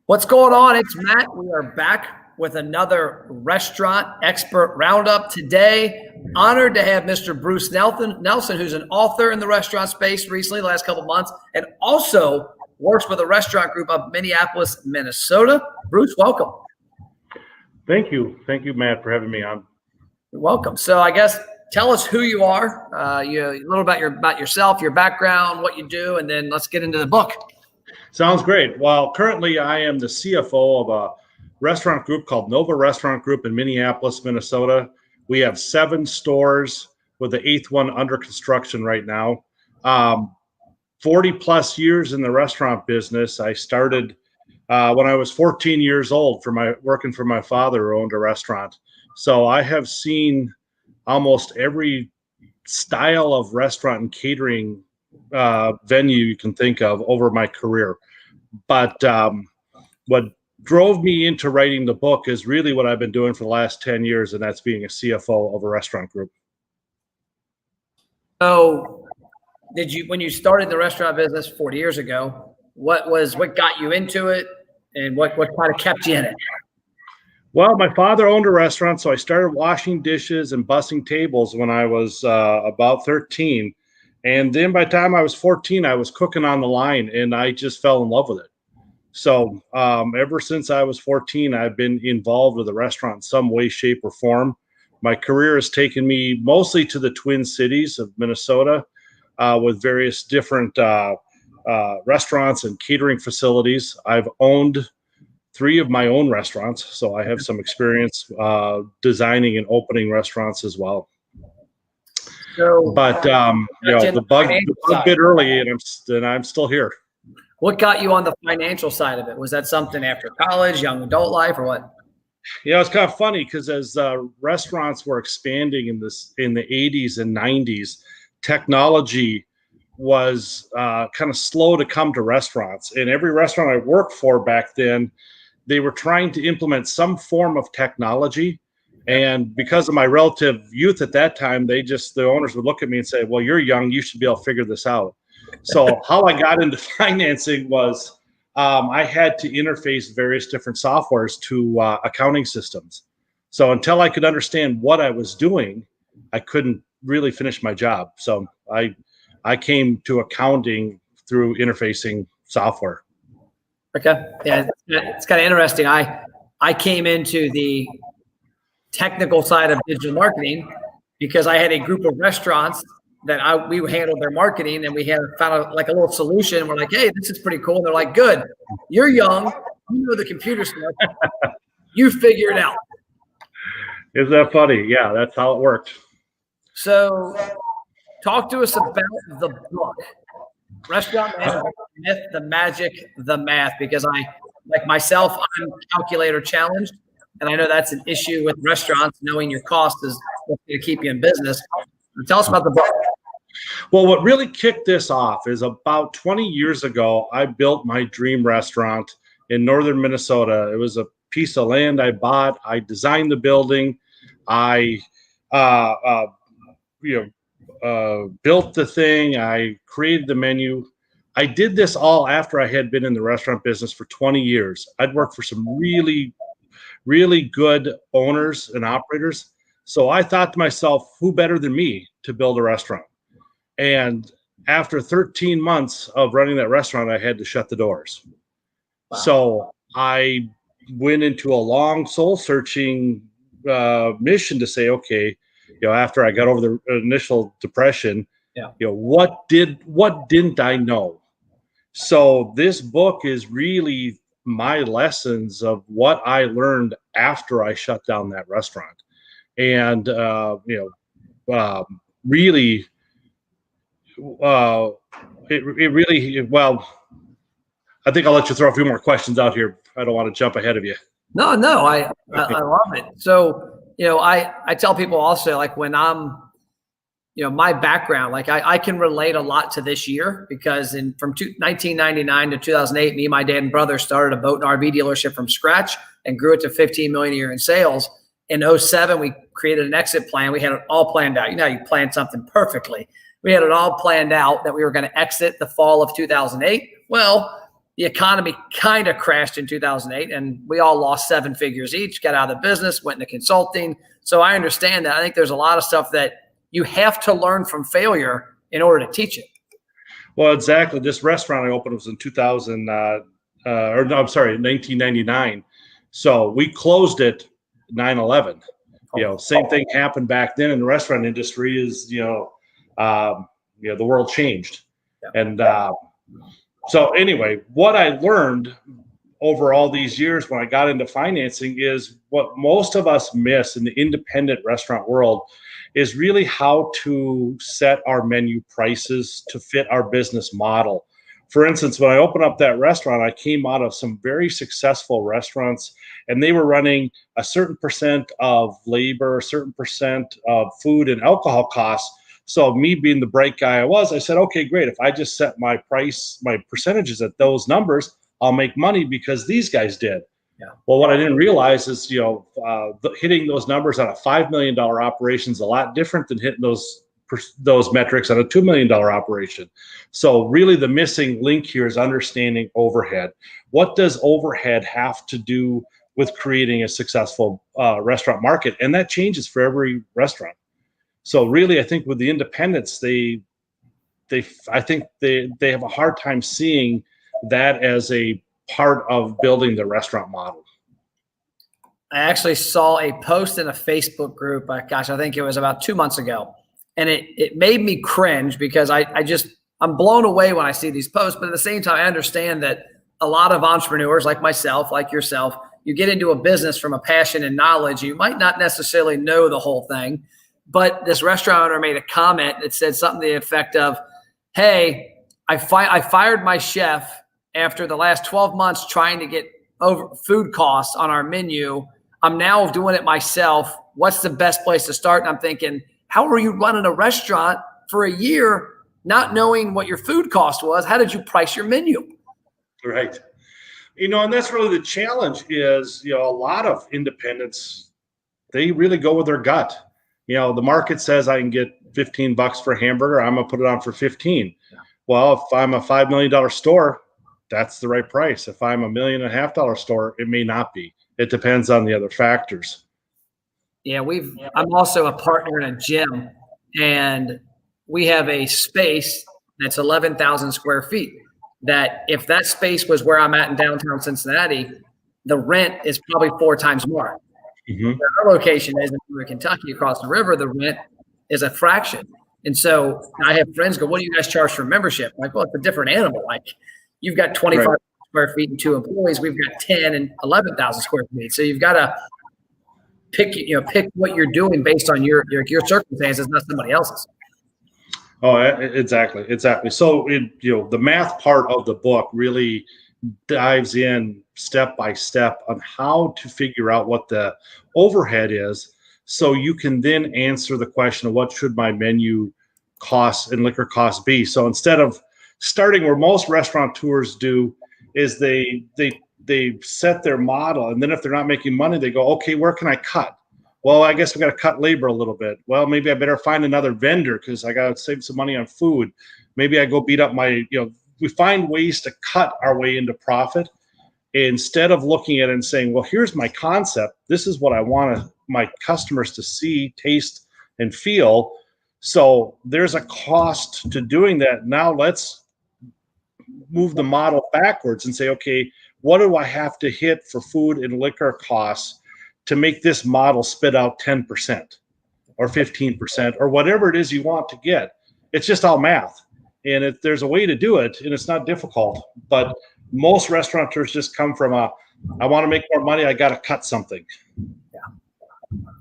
What's going on? It's Matt. We are back with another restaurant expert roundup today. Honored to have Mr. Bruce Nelson, who's an author in the restaurant space recently, the last couple of months, and also works with a restaurant group of Minneapolis, Minnesota. Bruce, welcome. Thank you, Matt, for having me on. You're welcome. So I guess tell us who you are, a little about yourself, your background, what you do, and then let's get into the book. Sounds great. Well, currently I am the CFO of a restaurant group called Nova Restaurant Group in Minneapolis, Minnesota. We have 7 stores with the 8th one under construction right now. 40 plus years in the restaurant business. I started when I was 14 years old working for my father, who owned a restaurant. So I have seen almost every style of restaurant and catering venue you can think of over my career. But what drove me into writing the book is really what I've been doing for the last 10 years, and that's being a CFO of a restaurant group. So when you started the restaurant business 40 years ago, what got you into it, and what kind of kept you in it? Well, my father owned a restaurant, so I started washing dishes and bussing tables when I was about 13. And then by the time I was 14, I was cooking on the line, and I just fell in love with it. So ever since I was 14, I've been involved with a restaurant in some way, shape, or form. My career has taken me mostly to the Twin Cities of Minnesota with various different restaurants and catering facilities. I've owned 3 of my own restaurants, so I have some experience designing and opening restaurants as well. So, but the bug bit early, and I'm still here. What got you on the financial side of it? Was that something after college, young adult life, or what? Yeah, it's kind of funny because as restaurants were expanding in the 80s and 90s, technology was kind of slow to come to restaurants. And every restaurant I worked for back then, they were trying to implement some form of technology. And because of my relative youth at that time, the owners would look at me and say, well, you're young, you should be able to figure this out. So how I got into financing was I had to interface various different softwares to accounting systems. So until I could understand what I was doing, I couldn't really finish my job. So I came to accounting through interfacing software. Okay. Yeah, it's kind of interesting. I came into the technical side of digital marketing because I had a group of restaurants that we handled their marketing, and we had found a little solution. We're like, hey, this is pretty cool. And they're like, good, you're young, you know the computer stuff, you figure it out. Isn't that funny? Yeah, that's how it worked. So talk to us about the book, Restaurant Management, the Myth, the Magic, the Math, because like myself, I'm calculator challenged. And I know that's an issue with restaurants. Knowing your cost is what's going to keep you in business. Tell us about the book. Well, what really kicked this off is about 20 years ago, I built my dream restaurant in northern Minnesota. It was a piece of land I bought. I designed the building. I built the thing. I created the menu. I did this all after I had been in the restaurant business for 20 years. I'd worked for some really, really good owners and operators. So I thought to myself, who better than me to build a restaurant? And after 13 months of running that restaurant, I had to shut the doors. Wow. So I went into a long soul searching mission to say, okay, after I got over the initial depression, what didn't I know? So this book is really my lessons of what I learned after I shut down that restaurant. And, really, I think I'll let you throw a few more questions out here. I don't want to jump ahead of you. No, I love it. So, I tell people also, like when I'm, my background, like I can relate a lot to this year because from 1999 to 2008, me, my dad and brother started a boat and RV dealership from scratch and grew it to 15 million a year in sales. In 2007, we created an exit plan. We had it all planned out. You know how you plan something perfectly. We had it all planned out that we were going to exit the fall of 2008. Well, the economy kind of crashed in 2008, and we all lost 7 figures each, got out of the business, went into consulting. So I understand that. I think there's a lot of stuff that you have to learn from failure in order to teach it. Well, exactly. This restaurant I opened was in 1999. So we closed it 9/11. Same thing happened back then in the restaurant industry. Is the world changed, and so anyway, what I learned over all these years when I got into financing is what most of us miss in the independent restaurant world is really how to set our menu prices to fit our business model. For instance, when I opened up that restaurant, I came out of some very successful restaurants, and they were running a certain percent of labor, a certain percent of food and alcohol costs. So me being the bright guy I said, okay, great. If I just set my percentages at those numbers, I'll make money because these guys did. Yeah. Well, what I didn't realize is, hitting those numbers on a $5 million operation is a lot different than hitting those metrics on a $2 million operation. So really the missing link here is understanding overhead. What does overhead have to do with creating a successful restaurant market? And that changes for every restaurant. So really, I think with the independents, I think they have a hard time seeing that as a part of building the restaurant model. I actually saw a post in a Facebook group. I think it was about 2 months ago, and it made me cringe because I'm blown away when I see these posts. But at the same time, I understand that a lot of entrepreneurs like myself, like yourself, you get into a business from a passion and knowledge. You might not necessarily know the whole thing. But this restaurant owner made a comment that said something to the effect of, hey, I fired my chef after the last 12 months trying to get over food costs on our menu. I'm now doing it myself. What's the best place to start? And I'm thinking, how are you running a restaurant for a year not knowing what your food cost was? How did you price your menu? Right. And that's really the challenge is, a lot of independents, they really go with their gut. The market says I can get $15 for a hamburger. I'm going to put it on for 15. Well, if I'm a $5 million store, that's the right price. If I'm $1.5 million store, it may not be. It depends on the other factors. Yeah, I'm also a partner in a gym, and we have a space that's 11,000 square feet. That if that space was where I'm at in downtown Cincinnati, the rent is probably 4 times more. Mm-hmm. Our location is in Kentucky across the river. The rent is a fraction. And so I have friends go, what do you guys charge for membership? I'm like, well, it's a different animal. Like you've got 25 square feet and 2 employees. We've got 10 and 11,000 square feet. So you've got to pick what you're doing based on your circumstances, not somebody else's. Oh, exactly. So the math part of the book really dives in step by step on how to figure out what the overhead is, so you can then answer the question of what should my menu costs and liquor costs be. So instead of starting where most restaurateurs do, is they set their model, and then if they're not making money, they go, okay, where can I cut? Well, I guess we got to cut labor a little bit. Well, maybe I better find another vendor because I got to save some money on food. Maybe I go beat up my, we find ways to cut our way into profit instead of looking at it and saying, well, here's my concept. This is what I want my customers to see, taste, and feel. So there's a cost to doing that. Now let's move the model backwards and say, okay, what do I have to hit for food and liquor costs to make this model spit out 10% or 15% or whatever it is you want to get? It's just all math. And there's a way to do it, and it's not difficult. But most restaurateurs just come from I want to make more money, I got to cut something.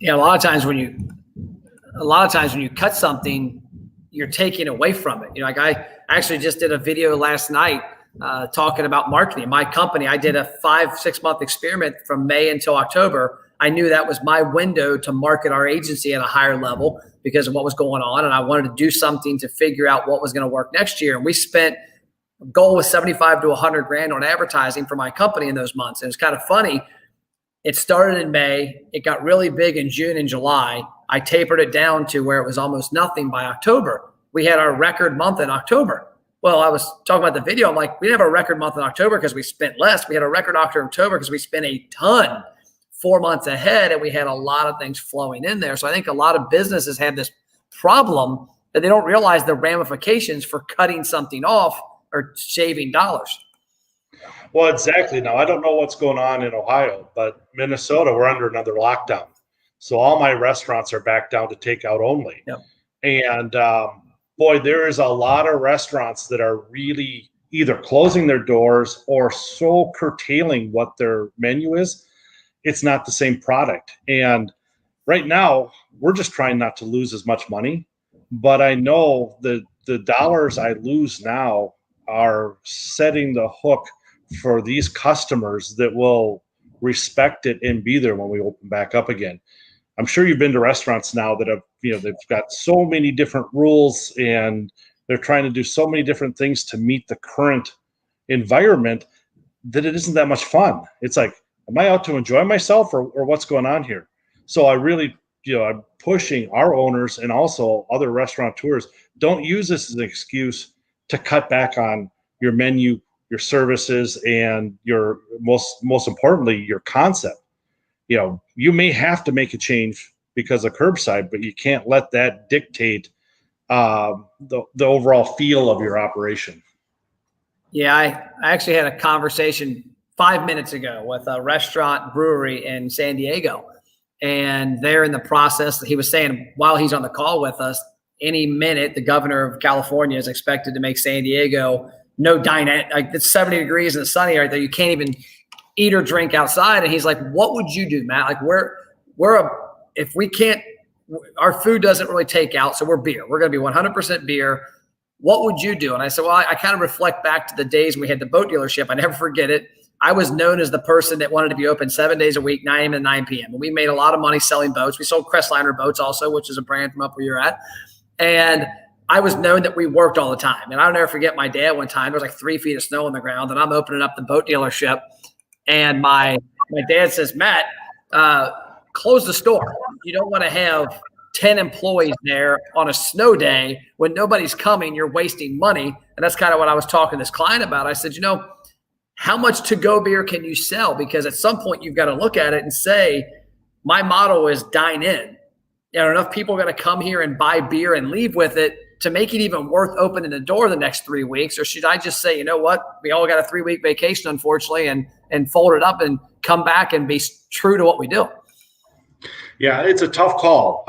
Yeah, a lot of times when you cut something, you're taking away from it. Like I actually just did a video last night talking about marketing. My company, I did a 5-6 month experiment from May until October. I knew that was my window to market our agency at a higher level because of what was going on. And I wanted to do something to figure out what was going to work next year. And we spent, goal was 75 to 100 grand on advertising for my company in those months. And it was kind of funny. It started in May. It got really big in June and July. I tapered it down to where it was almost nothing by October. We had our record month in October. Well, I was talking about the video. I'm like, we didn't have a record month in October because we spent less. We had a record October because we spent a ton 4 months ahead, and we had a lot of things flowing in there. So I think a lot of businesses have this problem that they don't realize the ramifications for cutting something off or saving dollars. Well, exactly. Now, I don't know what's going on in Ohio, but Minnesota, we're under another lockdown. So all my restaurants are back down to takeout only. Yep. And boy, there is a lot of restaurants that are really either closing their doors or so curtailing what their menu is. It's not the same product. And right now, we're just trying not to lose as much money. But I know that the dollars I lose now are setting the hook for these customers that will respect it and be there when we open back up again. I'm sure you've been to restaurants now that have, they've got so many different rules and they're trying to do so many different things to meet the current environment that it isn't that much fun. It's like, am I out to enjoy myself or what's going on here? So I really, I'm pushing our owners and also other restaurateurs, don't use this as an excuse to cut back on your menu, your services, and your most importantly, your concept. You may have to make a change because of curbside, but you can't let that dictate the overall feel of your operation. Yeah, I actually had a conversation 5 minutes ago with a restaurant brewery in San Diego, and they're in the process. He was saying while he's on the call with us, any minute the governor of California is expected to make San Diego no dine-in. Like, it's 70 degrees and it's sunny right there. You can't even eat or drink outside. And he's like, what would you do, Matt? Like if we can't, our food doesn't really take out. So we're beer. We're going to be 100% beer. What would you do? And I said, well, I kind of reflect back to the days when we had the boat dealership. I never forget it. I was known as the person that wanted to be open 7 days a week, 9 a.m. and 9 p.m. And we made a lot of money selling boats. We sold Crestliner boats also, which is a brand from up where you're at. And I was known that we worked all the time. And I'll never forget my dad one time. There was like 3 feet of snow on the ground, and I'm opening up the boat dealership. And my dad says, Matt, close the store. You don't want to have 10 employees there on a snow day when nobody's coming. You're wasting money. And that's kind of what I was talking to this client about. I said, how much to-go beer can you sell? Because at some point you've got to look at it and say, my motto is dine in. Are enough people going to come here and buy beer and leave with it to make it even worth opening the door the next 3 weeks? Or should I just say, you know what, we all got a 3-week vacation, unfortunately, and fold it up and come back and be true to what we do? Yeah, it's a tough call.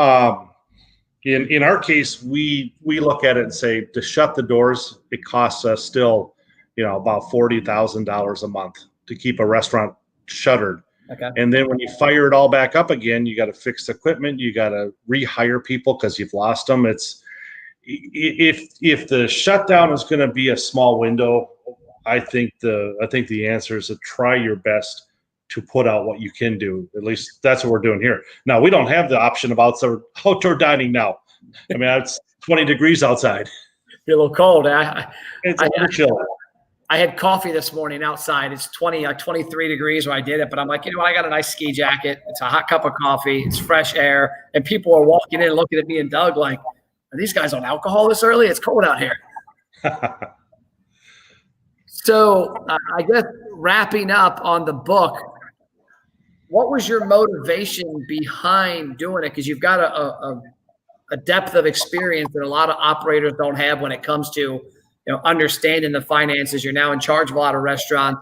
In our case, we look at it and say, to shut the doors, it costs us still, about $40,000 a month to keep a restaurant shuttered. Okay. And then when you fire it all back up again, you got to fix the equipment, you got to rehire people because you've lost them. It's if the shutdown is going to be a small window, I think the answer is to try your best to put out what you can do. At least that's what we're doing here. Now, we don't have the option of outdoor dining now. I mean, it's 20 degrees outside. You're a little cold. It's chill. I had coffee this morning outside. It's 23 degrees where I did it, but I'm like, I got a nice ski jacket. It's a hot cup of coffee. It's fresh air. And people are walking in and looking at me and Doug like, are these guys on alcohol this early? It's cold out here. So I guess wrapping up on the book, what was your motivation behind doing it? Because you've got a depth of experience that a lot of operators don't have when it comes to understanding the finances. You're now in charge of a lot of restaurants.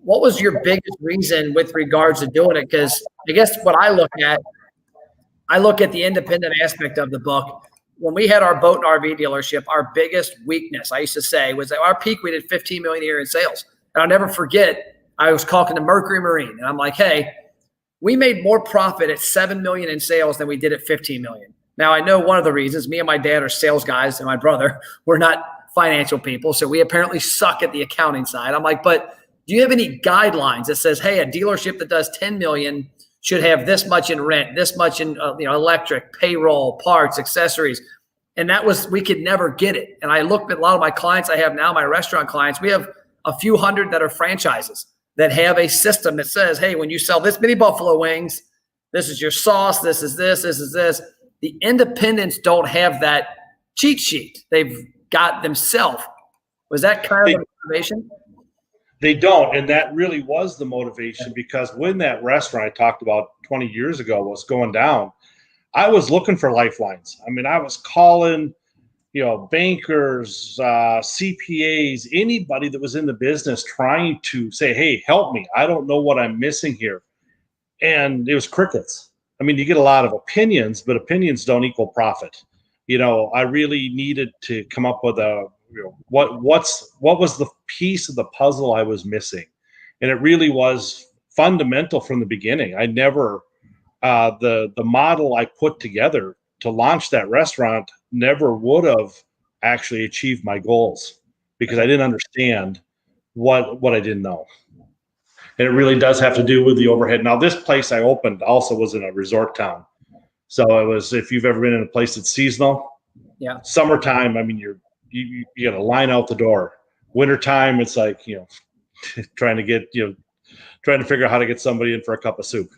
What was your biggest reason with regards to doing it? Because I guess what I look at the independent aspect of the book. When we had our boat and RV dealership, our biggest weakness, I used to say, was at our peak, we did 15 million a year in sales. And I'll never forget, I was talking to Mercury Marine, and I'm like, hey, we made more profit at 7 million in sales than we did at 15 million. Now, I know one of the reasons, me and my dad are sales guys, and my brother, we're not financial people, so we apparently suck at the accounting side. I'm like, but do you have any guidelines that says, hey, a dealership that does 10 million should have this much in rent, this much in electric, payroll, parts, accessories? And we could never get it. And I looked at a lot of my clients I have now, my restaurant clients, we have a few hundred that are franchises that have a system that says, hey, when you sell this many buffalo wings, this is your sauce, this is this, this is this. The independents don't have that cheat sheet. They've got themselves. Was that kind of the motivation? They don't. And that really was the motivation, because when that restaurant I talked about 20 years ago was going down, I was looking for lifelines. I mean, I was calling, bankers, CPAs, anybody that was in the business, trying to say, hey, help me. I don't know what I'm missing here. And it was crickets. I mean, you get a lot of opinions, but opinions don't equal profit. I really needed to come up with what was the piece of the puzzle I was missing. And it really was fundamental from the beginning. I never, the model I put together to launch that restaurant never would have actually achieved my goals, because I didn't understand what I didn't know. And it really does have to do with the overhead. Now, this place I opened also was in a resort town. So it was, if you've ever been in a place that's seasonal, summertime, I mean, you got a line out the door. Wintertime, it's like, trying to figure out how to get somebody in for a cup of soup.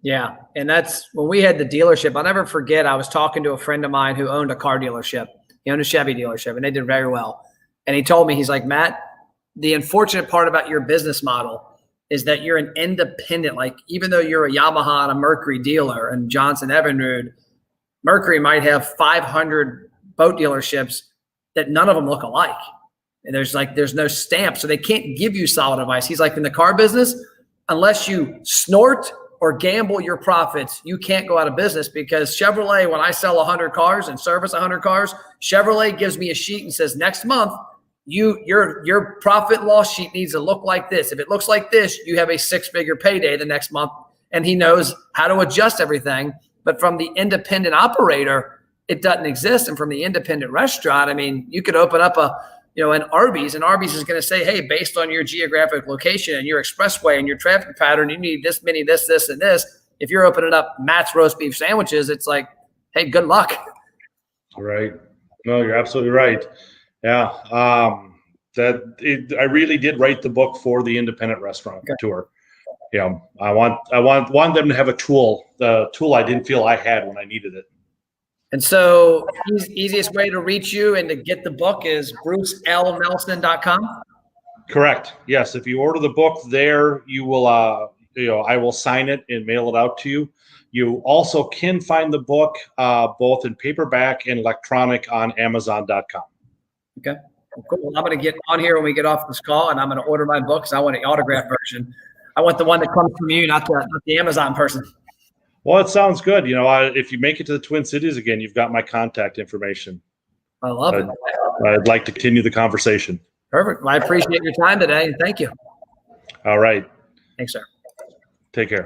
Yeah. And that's when we had the dealership. I'll never forget, I was talking to a friend of mine who owned a car dealership. He owned a Chevy dealership, and they did very well. And he told me, he's like, Matt, the unfortunate part about your business model is that you're an independent. Like, even though you're a Yamaha and a Mercury dealer and Johnson Evinrude, Mercury might have 500 boat dealerships that none of them look alike. And there's no stamp. So they can't give you solid advice. He's like, in the car business, unless you snort or gamble your profits, you can't go out of business, because Chevrolet, when I sell 100 cars and service 100 cars, Chevrolet gives me a sheet and says, next month, your profit and loss sheet needs to look like this. If it looks like this, you have a 6-figure payday the next month. And he knows how to adjust everything. But from the independent operator, it doesn't exist. And from the independent restaurant, I mean, you could open up an Arby's, and Arby's is going to say, hey, based on your geographic location and your expressway and your traffic pattern, you need this many, this, and this. If you're opening up Matt's roast beef sandwiches, it's like, hey, good luck. Right. No, you're absolutely right. Yeah. I really did write the book for the independent restaurant tour. I want them to have a tool, the tool I didn't feel I had when I needed it. And so easiest way to reach you and to get the book is brucelnelson.com. Correct. Yes. If you order the book there, you will, I will sign it and mail it out to you. You also can find the book both in paperback and electronic on Amazon.com. Okay. Well, cool. Well, I'm going to get on here when we get off this call, and I'm going to order my books. I want the autograph version. I want the one that comes from you, not the Amazon person. Well, it sounds good. If you make it to the Twin Cities again, you've got my contact information. I love it. I'd like to continue the conversation. Perfect. Well, I appreciate your time today, and thank you. All right. Thanks, sir. Take care.